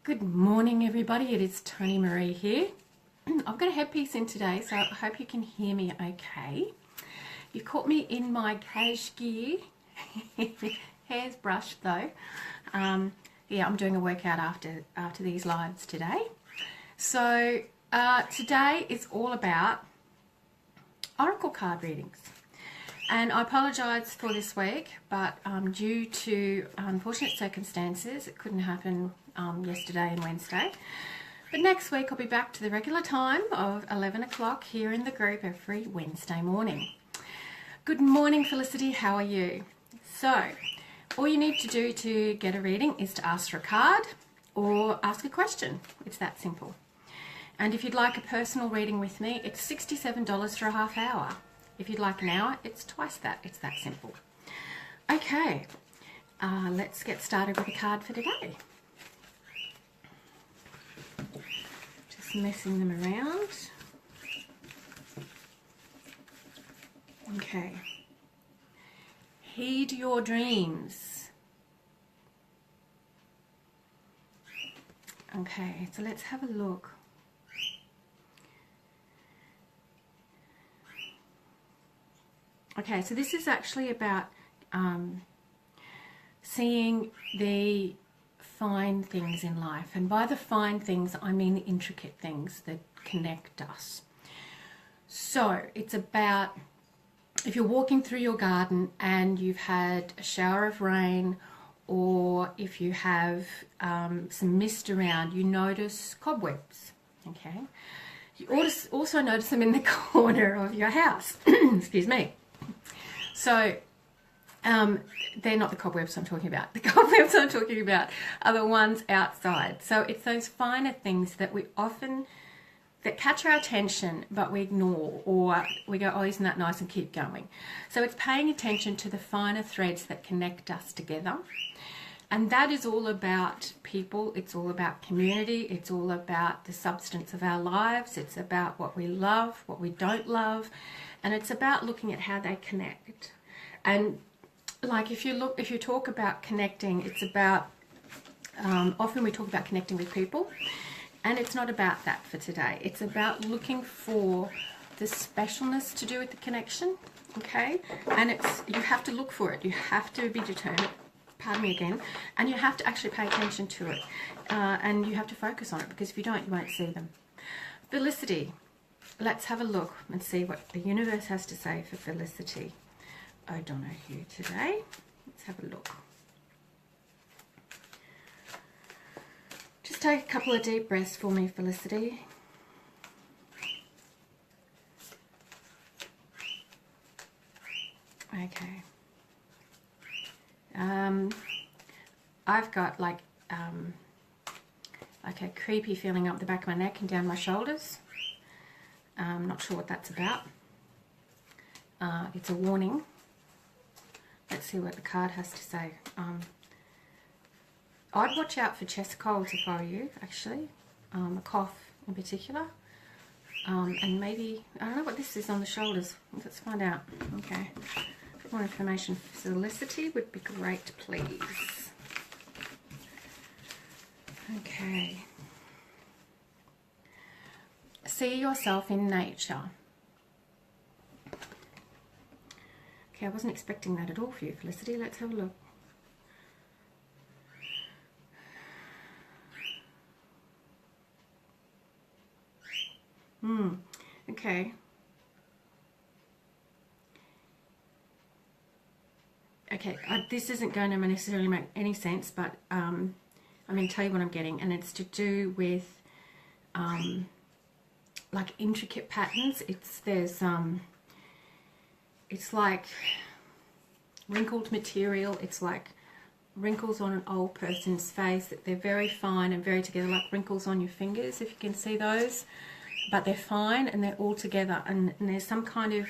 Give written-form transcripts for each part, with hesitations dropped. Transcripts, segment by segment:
Good morning, everybody. It is Toni-Maree here. I've got a headpiece in today, so I hope you can hear me okay. You caught me in my cash gear. Hair's brushed though. Yeah, I'm doing a workout after these lives today. So today is all about oracle card readings. And I apologise for this week, but due to unfortunate circumstances, it couldn't happen yesterday and Wednesday. But next week I'll be back to the regular time of 11 o'clock here in the group every Wednesday morning. Good morning, Felicity. How are you? So, all you need to do to get a reading is to ask for a card or ask a question. It's that simple. And if you'd like a personal reading with me, it's $67 for a half hour. If you'd like an hour, it's twice that. It's that simple. Okay, let's get started with a card for today. Just messing them around. Okay. Heed your dreams. Okay, so let's have a look. Okay, so this is actually about seeing the fine things in life. And by the fine things, I mean the intricate things that connect us. So it's about if you're walking through your garden and you've had a shower of rain, or if you have some mist around, you notice cobwebs, okay? You also notice them in the corner of your house. Excuse me. So they're not the cobwebs I'm talking about. The cobwebs I'm talking about are the ones outside. So it's those finer things that we often, that catch our attention, but we ignore, or we go, oh, isn't that nice, and keep going. So it's paying attention to the finer threads that connect us together. And that is all about people. It's all about community. It's all about the substance of our lives. It's about what we love, what we don't love. And it's about looking at how they connect. And like if you talk about connecting, it's about, often we talk about connecting with people. And it's not about that for today. It's about looking for the specialness to do with the connection, okay? And you have to look for it. You have to be determined, pardon me again, and you have to actually pay attention to it. And you have to focus on it, because if you don't, you won't see them. Felicity. Let's have a look and see what the universe has to say for Felicity O'Donoghue today. Let's have a look. Just take a couple of deep breaths for me, Felicity. Okay. I've got like a creepy feeling up the back of my neck and down my shoulders. I'm not sure what that's about. It's a warning. Let's see what the card has to say. I'd watch out for chest colds if I were you, actually. A cough in particular. And maybe, I don't know what this is on the shoulders. Let's find out. Okay. A bit more information for Felicity would be great, please. Okay. See yourself in nature. Okay, I wasn't expecting that at all for you, Felicity. Let's have a look. Okay. Okay, this isn't going to necessarily make any sense, but I'm going to tell you what I'm getting, and it's to do with like intricate patterns. It's like wrinkled material. It's like wrinkles on an old person's face. They're very fine and very together, like wrinkles on your fingers, if you can see those. But they're fine and they're all together, and there's some kind of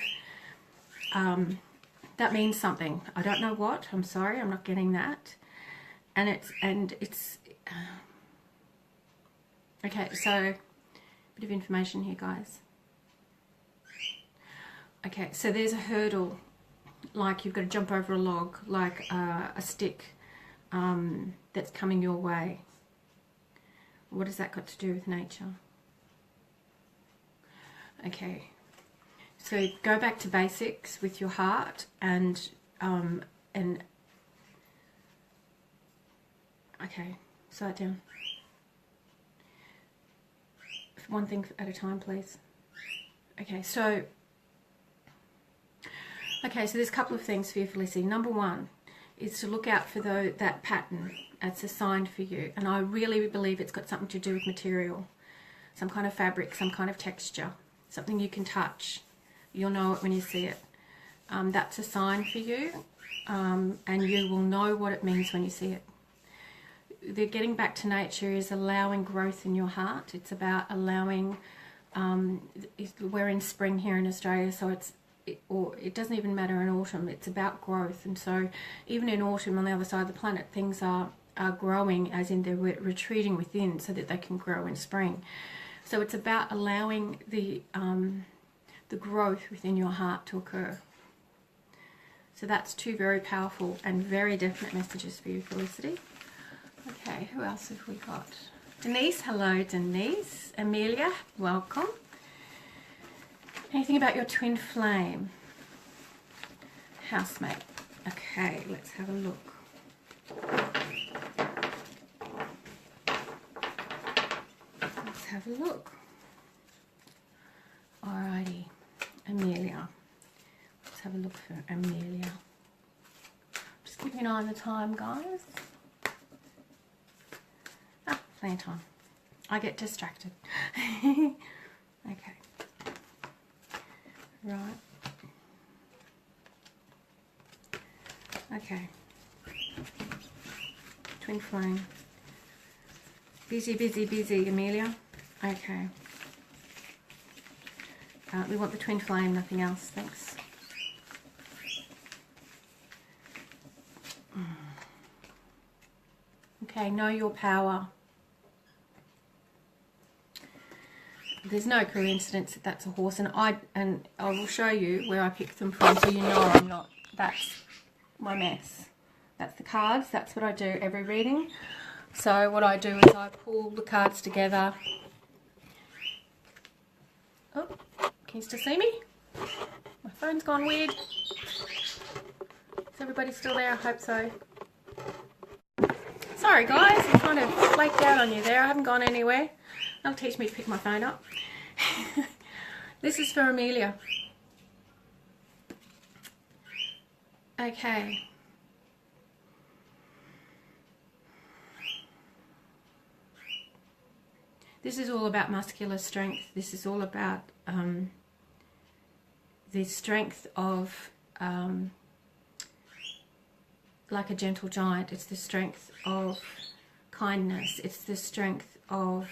that means something. I don't know what. I'm sorry, I'm not getting that. And it's okay. So a bit of information here, guys. Okay, so there's a hurdle, like you've got to jump over a log, like a stick that's coming your way. What has that got to do with nature? Okay, so go back to basics with your heart and okay, slow it down. One thing at a time, please. Okay, so there's a couple of things for you, Felicity. Number one is to look out for that pattern. It's a sign for you, and I really believe it's got something to do with material, some kind of fabric, some kind of texture, something you can touch. You'll know it when you see it. That's a sign for you, and you will know what it means when you see it. The getting back to nature is allowing growth in your heart. It's about allowing, we're in spring here in Australia, so it doesn't even matter in autumn. It's about growth. And so even in autumn on the other side of the planet, things are growing, as in they're retreating within so that they can grow in spring. So it's about allowing the growth within your heart to occur. So that's two very powerful and very definite messages for you, Felicity. Okay, who else have we got? Denise, hello Denise. Amelia, welcome. Anything about your twin flame? Housemate. Okay, let's have a look. Let's have a look. Alrighty, Amelia. Let's have a look for Amelia. Just keeping an eye on the time, guys. Plenty of time. I get distracted. Okay. Right. Okay. Twin flame. Busy, busy, busy, Amelia. Okay. We want the twin flame, nothing else. Thanks. Okay, know your power. There's no coincidence that that's a horse, and I will show you where I picked them from, so you know I'm not. That's my mess. That's the cards. That's what I do every reading. So what I do is I pull the cards together. Oh, can you still see me? My phone's gone weird. Is everybody still there? I hope so. Sorry guys, I kind of flaked out on you there. I haven't gone anywhere. That'll teach me to pick my phone up. This is for Amelia. Okay. This is all about muscular strength. This is all about the strength of like a gentle giant. It's the strength of kindness. It's the strength of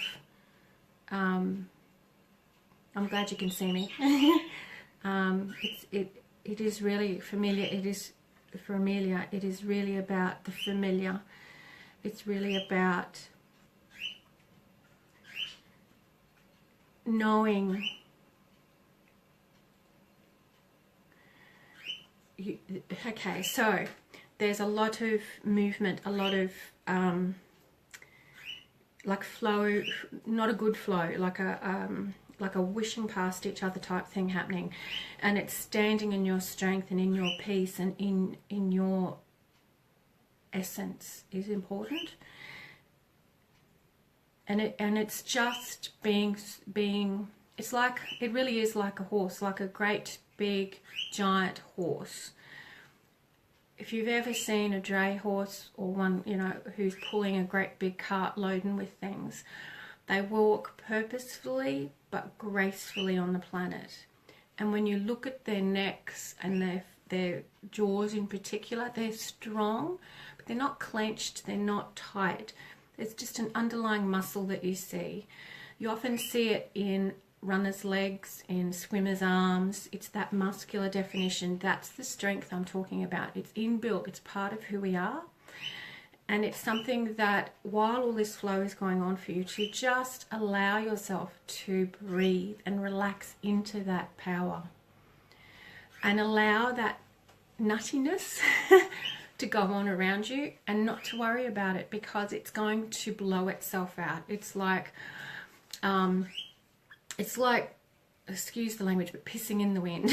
I'm glad you can see me. It is really familiar. It is for Amelia. It is really about the familiar. It's really about knowing. Okay, so there's a lot of movement, a lot of like flow, not a good flow, like a wishing past each other type thing happening, and it's standing in your strength and in your peace and in your essence is important. And it's just being it's like, it really is like a horse, like a great big giant horse. If you've ever seen a dray horse, or one, you know, who's pulling a great big cart laden with things, they walk purposefully but gracefully on the planet. And when you look at their necks and their jaws in particular, they're strong, but they're not clenched, they're not tight. There's just an underlying muscle that you see. You often see it in runner's legs, in swimmer's arms. It's that muscular definition. That's the strength I'm talking about. It's inbuilt. It's part of who we are. And it's something that, while all this flow is going on for you, to just allow yourself to breathe and relax into that power. And allow that nuttiness to go on around you, and not to worry about it, because it's going to blow itself out. It's like, excuse the language, but pissing in the wind.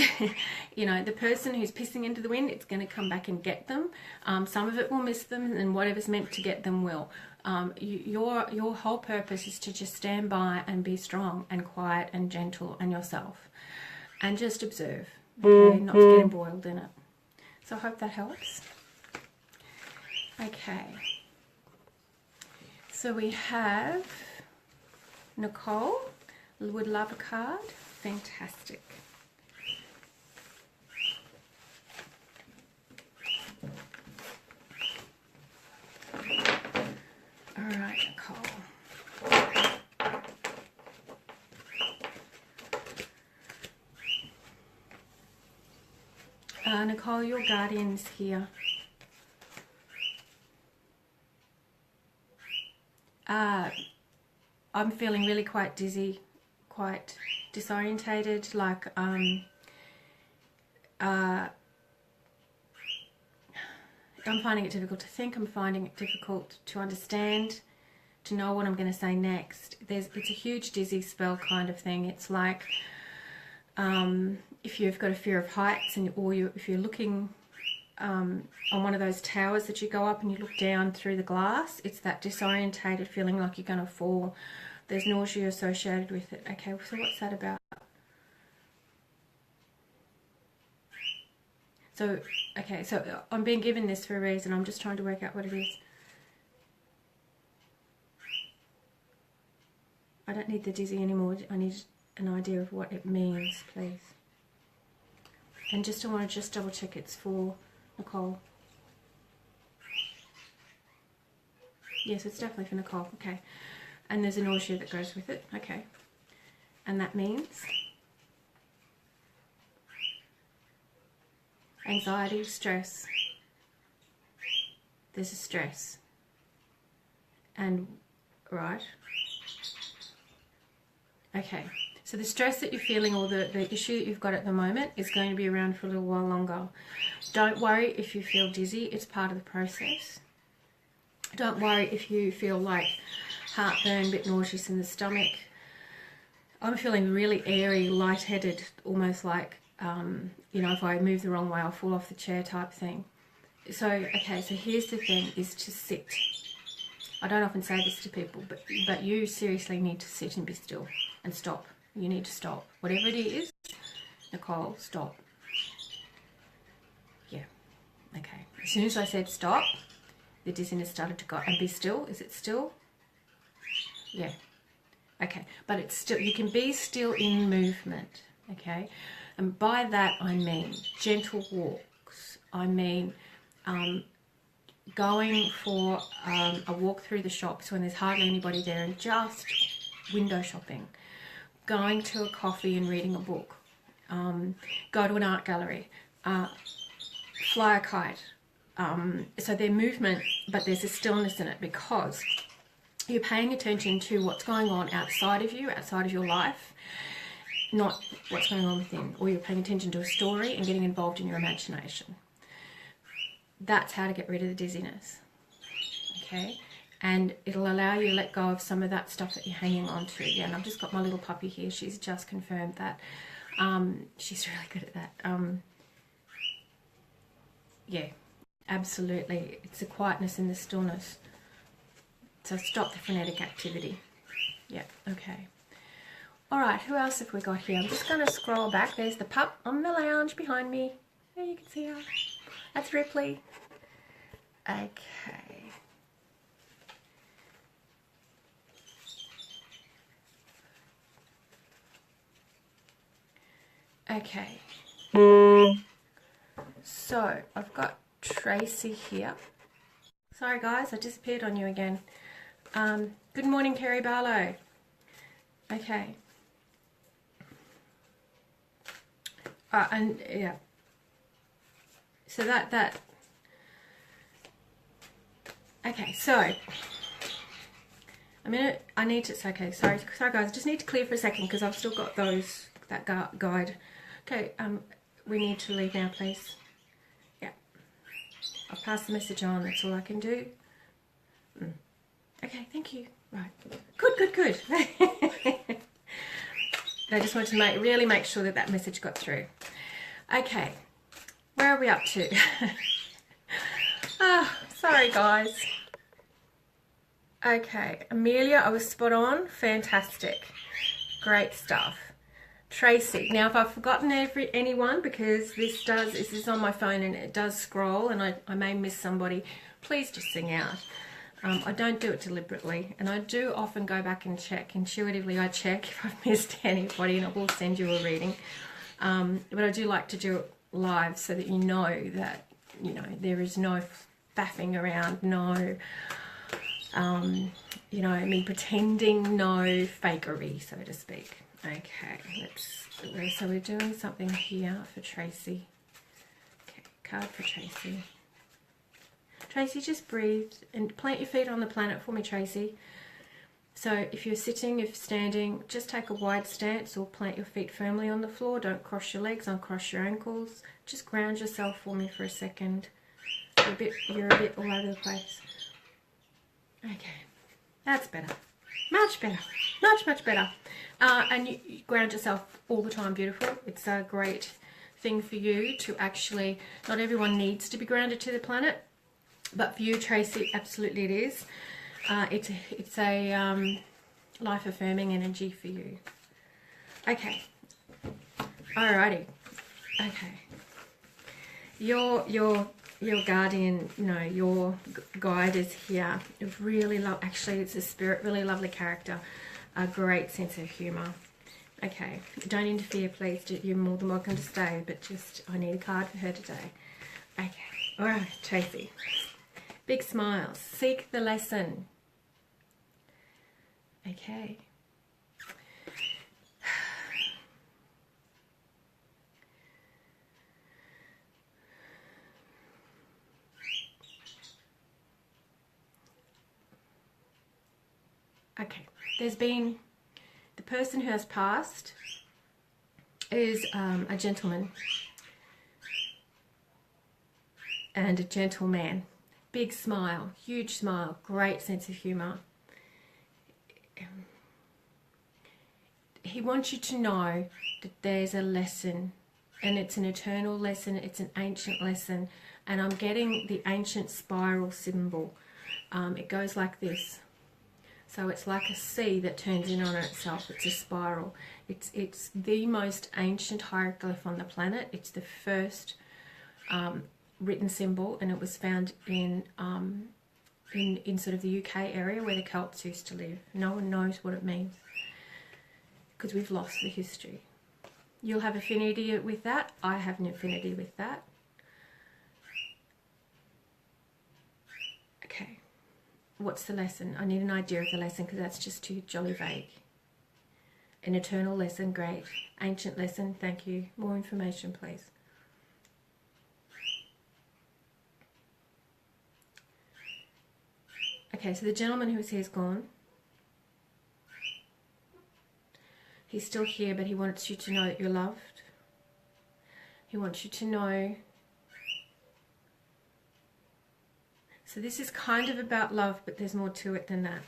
You know, the person who's pissing into the wind, it's going to come back and get them. Some of it will miss them, and whatever's meant to get them will. Your whole purpose is to just stand by and be strong and quiet and gentle and yourself, and just observe, okay, not to get embroiled in it. So I hope that helps. Okay, so we have Nicole would love a card. Fantastic. All right, Nicole. Nicole, your guardian's here. I'm feeling really quite dizzy, quite disorientated, like I'm finding it difficult to think, I'm finding it difficult to understand, to know what I'm going to say next. It's a huge dizzy spell kind of thing. It's like if you've got a fear of heights, if you're looking on one of those towers that you go up and you look down through the glass, it's that disorientated feeling like you're going to fall. There's nausea associated with it. Okay, so what's that about? So, okay, so I'm being given this for a reason. I'm just trying to work out what it is. I don't need the dizzy anymore. I need an idea of what it means, please. And I want to just double check it's for Nicole. Yes, it's definitely for Nicole. Okay. And there's a nausea that goes with it. Okay. And that means anxiety, stress. There's a stress. And, right. Okay. So the stress that you're feeling, or the issue that you've got at the moment, is going to be around for a little while longer. Don't worry if you feel dizzy. It's part of the process. Don't worry if you feel like heartburn, a bit nauseous in the stomach. I'm feeling really airy, lightheaded, almost like, you know, if I move the wrong way, I'll fall off the chair type thing. So, okay, so here's the thing, is to sit. I don't often say this to people, but you seriously need to sit and be still and stop. You need to stop. Whatever it is, Nicole, stop. Yeah, okay. As soon as I said stop, the dizziness started to go. And be still. Is it still? Yeah. Okay, but it's still, you can be still in movement, okay? And by that I mean gentle walks. I mean going for a walk through the shops when there's hardly anybody there and just window shopping. Going to a coffee and reading a book. Go to an art gallery. Fly a kite. So they're movement, but there's a stillness in it, because you're paying attention to what's going on outside of you, outside of your life, not what's going on within. Or you're paying attention to a story and getting involved in your imagination. That's how to get rid of the dizziness. Okay? And it'll allow you to let go of some of that stuff that you're hanging on to. Yeah, and I've just got my little puppy here. She's just confirmed that. She's really good at that. Yeah, absolutely. It's the quietness and the stillness. So stop the frenetic activity. Yeah, okay. All right, who else have we got here? I'm just going to scroll back. There's the pup on the lounge behind me. There you can see her. That's Ripley. Okay. Okay. So, I've got Tracy here. Sorry guys, I disappeared on you again. Good morning, Terry Barlow. Okay. And yeah. So okay, so I need to, okay, sorry guys, I just need to clear for a second because I've still got that guide. Okay, we need to leave now, please. Yeah. I'll pass the message on. That's all I can do. Okay, thank you. Right. Good, good, good. I just wanted to really make sure that that message got through. Okay, where are we up to? Sorry, guys. Okay, Amelia, I was spot on. Fantastic. Great stuff. Tracy, now if I've forgotten anyone, because this is on my phone and it does scroll and I may miss somebody, please just sing out. I don't do it deliberately, and I do often go back and check. Intuitively, I check if I've missed anybody, and I will send you a reading. But I do like to do it live so that you know that, you know, there is no faffing around, no, you know, me pretending, no fakery, so to speak. Okay, so we're doing something here for Tracy. Okay, card for Tracy. Tracy, just breathe and plant your feet on the planet for me, Tracy. So if you're sitting, if you're standing, just take a wide stance or plant your feet firmly on the floor. Don't cross your legs, uncross your ankles. Just ground yourself for me for a second. You're a bit all over the place. Okay, that's better. Much better. Much, much better. And you ground yourself all the time, beautiful. It's a great thing for you to actually, not everyone needs to be grounded to the planet. But for you, Tracy, absolutely it is. It's a life-affirming energy for you. Okay. Alrighty. Okay. Your guardian, you know, your guide is here. Really love. Actually, it's a spirit. Really lovely character. A great sense of humour. Okay. Don't interfere, please. You're more than welcome to stay. But just, I need a card for her today. Okay. All right, Tracy. Big smiles. Seek the lesson. Okay. Okay. There's been, the person who has passed is a gentleman and a gentleman. Big smile, huge smile, great sense of humour. He wants you to know that there's a lesson, and it's an eternal lesson, it's an ancient lesson, and I'm getting the ancient spiral symbol. It goes like this. So it's like a C that turns in on itself. It's a spiral. It's the most ancient hieroglyph on the planet. It's the first written symbol, and it was found in sort of the UK area where the Celts used to live. No one knows what it means because we've lost the history. You'll have affinity with that. I have an affinity with that. Okay. What's the lesson? I need an idea of the lesson because that's just too jolly vague. An eternal lesson, great. Ancient lesson, thank you. More information, please. Okay, so the gentleman who was here is gone. He's still here, but he wants you to know that you're loved. He wants you to know. So this is kind of about love, but there's more to it than that.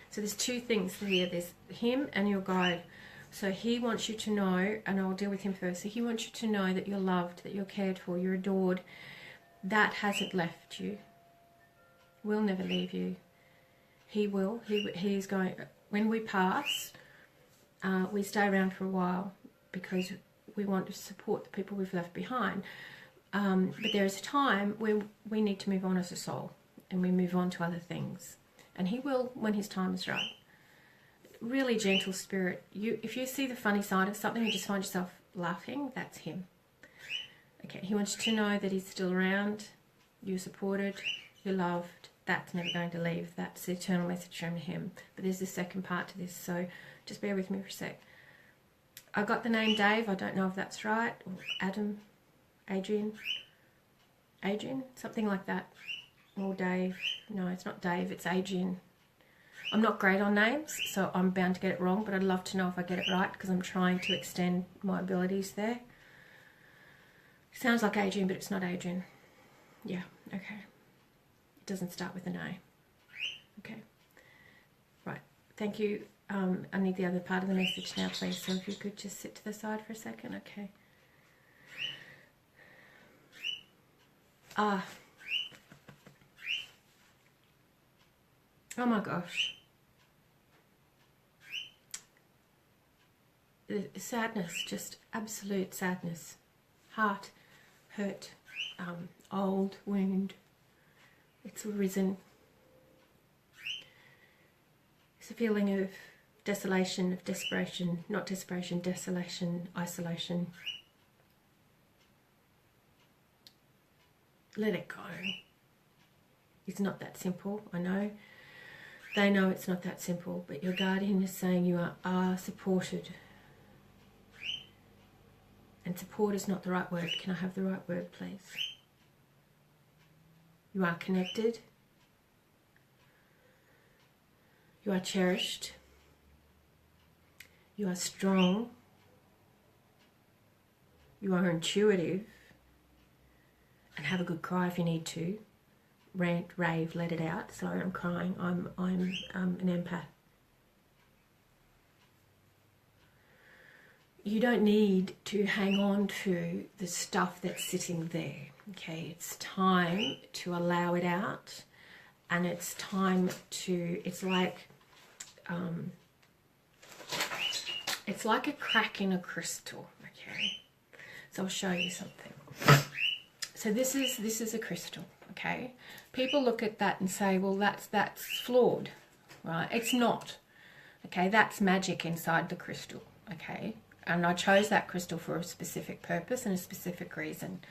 So there's two things here. There's him and your guide. So he wants you to know, and I'll deal with him first. So he wants you to know that you're loved, that you're cared for, you're adored. That hasn't left you. Will never leave you. He will. He is going. When we pass, we stay around for a while because we want to support the people we've left behind. But there is a time when we need to move on as a soul, and we move on to other things. And he will when his time is right. Really gentle spirit. If you see the funny side of something and just find yourself laughing, that's him. Okay, he wants you to know that he's still around, you're supported, you're loved. That's never going to leave. That's the eternal message from him. But there's a second part to this, so just bear with me for a sec. I got the name Dave. I don't know if that's right. Or Adam, Adrian, something like that. Or Dave. No, it's not Dave. It's Adrian. I'm not great on names, so I'm bound to get it wrong, but I'd love to know if I get it right because I'm trying to extend my abilities there. Sounds like Adrian, but it's not Adrian. Yeah, okay. It doesn't start with an A. Okay. Right. Thank you. I need the other part of the message now, please. So if you could just sit to the side for a second. Okay. Ah. Oh my gosh. The sadness, just absolute sadness. Heart, hurt, old wound. It's arisen. It's a feeling of desolation, of desperation, not desperation, desolation, isolation. Let it go. It's not that simple, I know. They know it's not that simple, but your guardian is saying you are supported. And support is not the right word. Can I have the right word, please? You are connected. You are cherished. You are strong. You are intuitive. And have a good cry if you need to. Rant, rave, let it out. Sorry, I'm crying. I'm an empath. You don't need to hang on to the stuff that's sitting there. Okay, it's time to allow it out, and it's time to. It's like a crack in a crystal. Okay, so I'll show you something. So this is a crystal. Okay, people look at that and say, well, that's flawed, right? It's not. Okay, that's magic inside the crystal. Okay. And I chose that crystal for a specific purpose and a specific reason.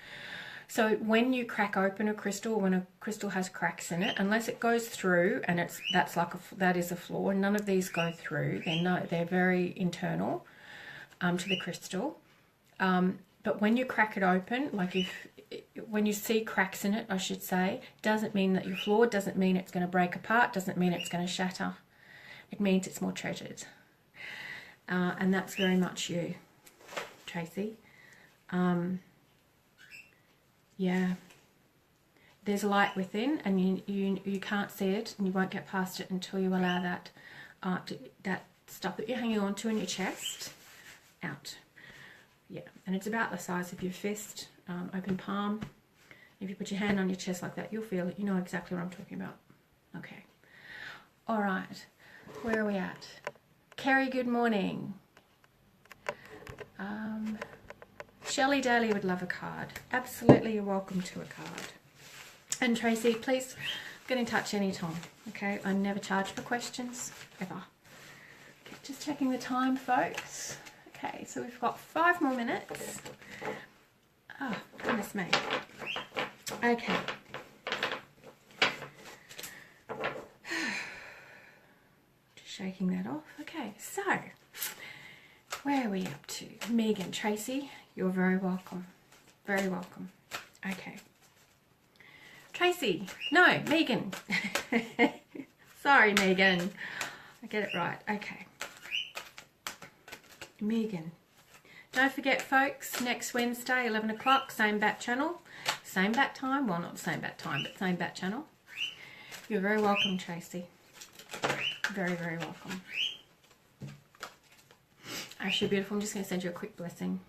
So when you crack open a crystal, when a crystal has cracks in it, unless it goes through, and that is a flaw. And none of these go through. They're very internal to the crystal. But when you crack it open, when you see cracks in it, I should say, doesn't mean that you're flawed. Doesn't mean it's going to break apart. Doesn't mean it's going to shatter. It means it's more treasured. And that's very much you, Tracy. Yeah. There's light within, and you can't see it, and you won't get past it until you allow that that stuff that you're hanging on to in your chest out. Yeah. And it's about the size of your fist, open palm. If you put your hand on your chest like that, you'll feel it. You know exactly what I'm talking about. Okay. All right. Where are we at? Kerry, good morning. Shelley Daly would love a card. Absolutely, you're welcome to a card. And Tracy, please get in touch anytime. Okay, I never charge for questions, ever. Okay, just checking the time, folks. Okay, so we've got 5 more minutes. Oh, goodness me. Okay. Shaking that off. Okay, so where are we up to? Megan, Tracy, you're very welcome. Very welcome. Okay. Tracy, no, Megan. Sorry, Megan. I get it right. Okay. Megan. Don't forget, folks, next Wednesday, 11 o'clock, same bat channel. Same bat time. Well, not the same bat time, but same bat channel. You're very welcome, Tracy. Very, very welcome. Actually, beautiful. I'm just going to send you a quick blessing.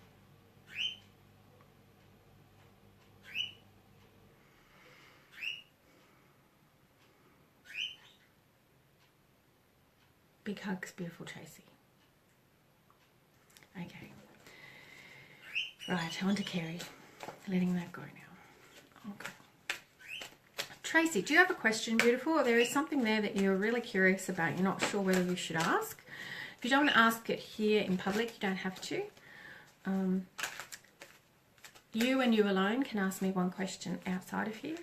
Big hugs, beautiful Tracy. Okay. Right, on to Kerry. Letting that go now. Okay. Tracy, do you have a question, beautiful? Or there is something there that you're really curious about. You're not sure whether you should ask. If you don't want to ask it here in public, you don't have to. You and you alone can ask me one question outside of here.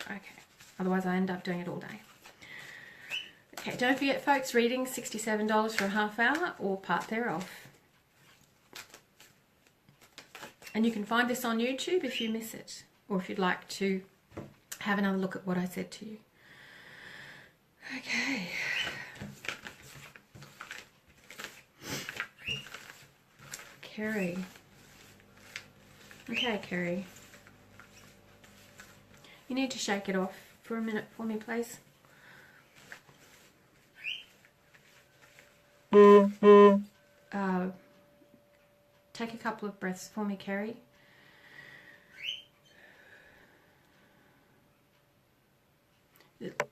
Okay. Otherwise, I end up doing it all day. Okay, don't forget, folks, reading $67 for a half hour or part thereof. And you can find this on YouTube if you miss it, or if you'd like to have another look at what I said to you. Okay. Kerry. Okay, Kerry. You need to shake it off for a minute for me, please. Take a couple of breaths for me, Kerry.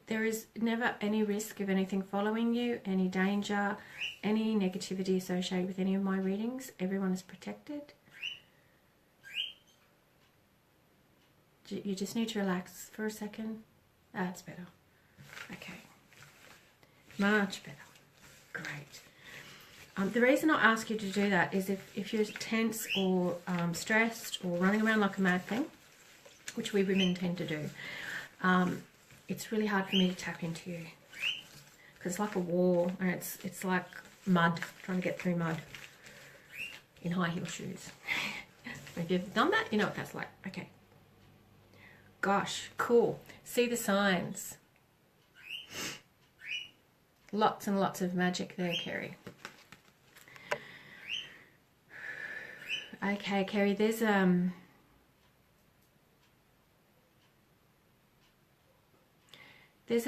There is never any risk of anything following you, any danger, any negativity associated with any of my readings. Everyone is protected. You just need to relax for a second. That's better. Okay. Much better. Great. The reason I ask you to do that is if you're tense or stressed or running around like a mad thing, which we women tend to do, it's really hard for me to tap into you because it's like a wall, and it's like mud, trying to get through mud in high heel shoes. If you've done that, you know what that's like. Okay. Gosh, cool. See the signs. Lots and lots of magic there, Kerry. Okay, Kerry, there's a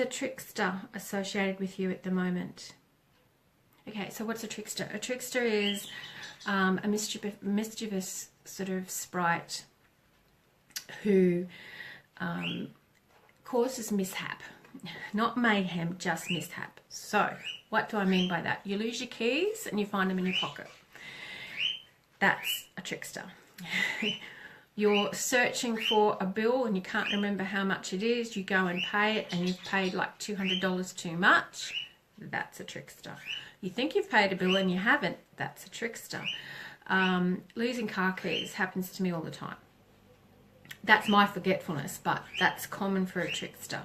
trickster associated with you at the moment. Okay, so what's a trickster? A trickster is a mischievous sort of sprite who causes mishap. Not mayhem, just mishap. So, what do I mean by that? You lose your keys and you find them in your pocket. That's a trickster. You're searching for a bill and you can't remember how much it is. You go and pay it and you've paid like $200 too much. That's a trickster. You think you've paid a bill and you haven't. That's a trickster. Losing car keys happens to me all the time. That's my forgetfulness, but that's common for a trickster.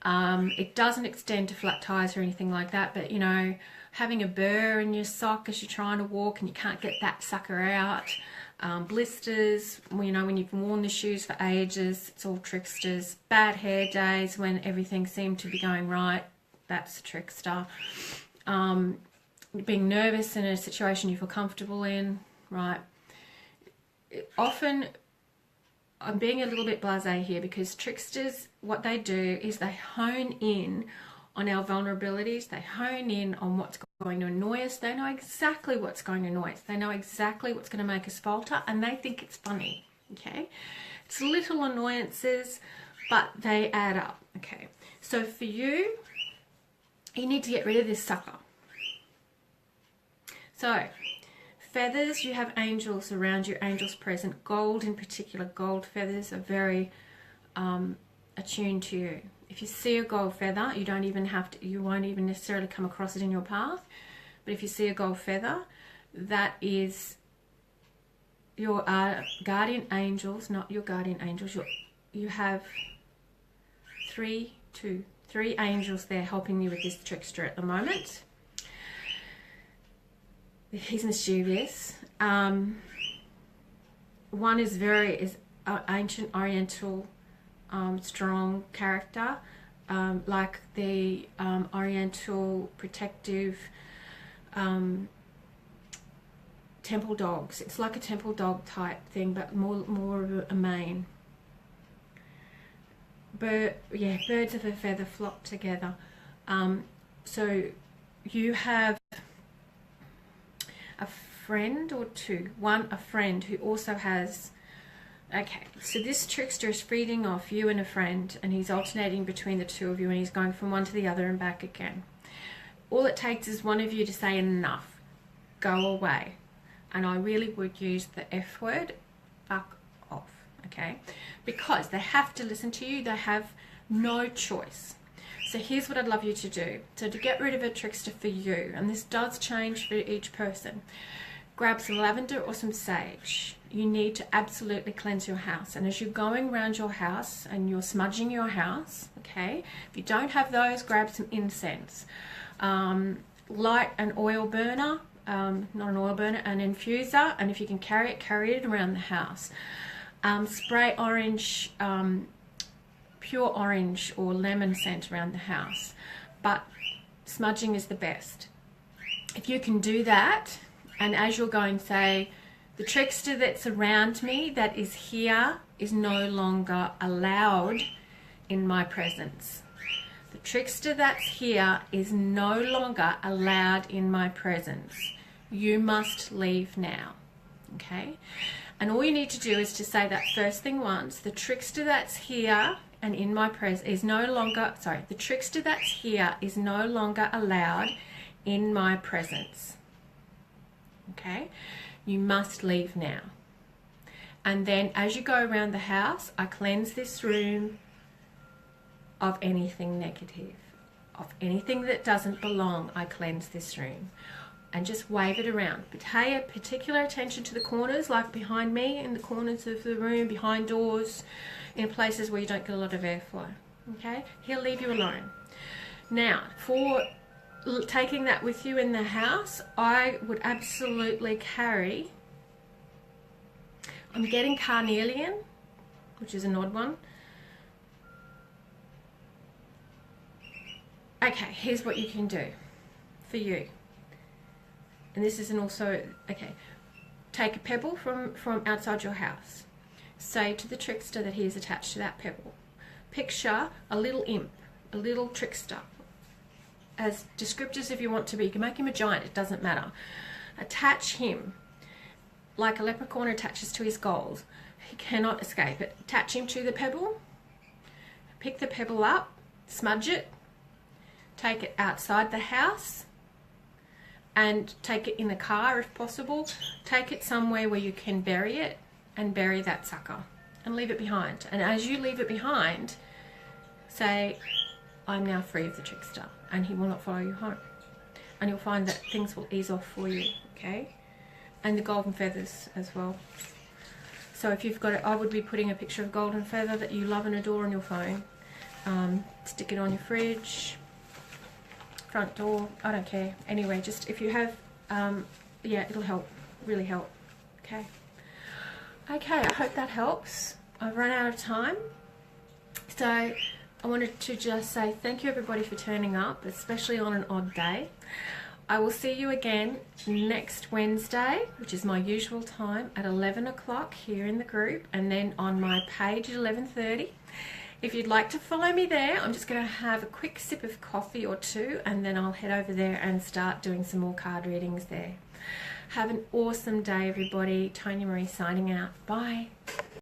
It doesn't extend to flat tires or anything like that, but you know, having a burr in your sock as you're trying to walk and you can't get that sucker out. Blisters, you know, when you've worn the shoes for ages, it's all tricksters. Bad hair days when everything seemed to be going right, that's a trickster. Being nervous in a situation you feel comfortable in, right? Often, I'm being a little bit blasé here because tricksters, what they do is they hone in on our vulnerabilities. They hone in on what's going to annoy us. They know exactly what's going to annoy us. They know exactly what's going to make us falter, and they think it's funny, okay? It's little annoyances, but they add up, okay? So for you, you need to get rid of this sucker. So, feathers, you have angels around you, angels present. Gold in particular, gold feathers are very attuned to you. If you see a gold feather, you don't even have to, you won't even necessarily come across it in your path. But if you see a gold feather, that is your guardian angels, not your guardian angels. You have three angels there helping you with this trickster at the moment. He's mischievous. One is ancient Oriental, strong character, like the Oriental protective temple dogs. It's like a temple dog type thing, but more of a mane. Birds of a feather flock together. So you have a friend or two. A friend who also has... Okay, so this trickster is feeding off you and a friend, and he's alternating between the two of you, and he's going from one to the other and back again. All it takes is one of you to say enough, go away. And I really would use the F word, fuck off, okay? Because they have to listen to you, they have no choice. So here's what I'd love you to do. So to get rid of a trickster for you, and this does change for each person, grab some lavender or some sage. You need to absolutely cleanse your house. And as you're going around your house and you're smudging your house, okay, if you don't have those, grab some incense. Light an oil burner, not an oil burner, an infuser, and if you can carry it around the house. Spray orange, pure orange or lemon scent around the house. But smudging is the best. If you can do that, and as you're going, say, the trickster that's around me, that is here, is no longer allowed in my presence. The trickster that's here is no longer allowed in my presence. You must leave now. Okay? And all you need to do is to say that first thing once. The trickster that's here and in my presence is no longer, the trickster that's here is no longer allowed in my presence. Okay? You must leave now. And then as you go around the house, I cleanse this room of anything negative, of anything that doesn't belong. I cleanse this room. And just wave it around. But pay particular attention to the corners, like behind me, in the corners of the room, behind doors, in places where you don't get a lot of airflow. Okay? He'll leave you alone. Now, for taking that with you in the house, I would absolutely carry, I'm getting carnelian, which is an odd one. Okay, here's what you can do for you. And this isn't also, okay, take a pebble from outside your house. Say to the trickster that he is attached to that pebble. Picture a little imp, a little trickster. As descriptors if you want to be. You can make him a giant, it doesn't matter. Attach him like a leprechaun attaches to his gold. He cannot escape it. Attach him to the pebble. Pick the pebble up, smudge it, take it outside the house, and take it in the car if possible. Take it somewhere where you can bury it, and bury that sucker and leave it behind. And as you leave it behind, say, I'm now free of the trickster, and he will not follow you home. And you'll find that things will ease off for you, okay? And the golden feathers as well. So if you've got it, I would be putting a picture of golden feather that you love and adore on your phone. Stick it on your fridge, front door, I don't care. Anyway, just if you have, yeah, it'll help, really help, okay? Okay, I hope that helps. I've run out of time. So I wanted to just say thank you everybody for turning up, especially on an odd day. I will see you again next Wednesday, which is my usual time, at 11 o'clock here in the group, and then on my page at 11:30. If you'd like to follow me there, I'm just going to have a quick sip of coffee or two, and then I'll head over there and start doing some more card readings there. Have an awesome day, everybody. Toni-Maree signing out. Bye.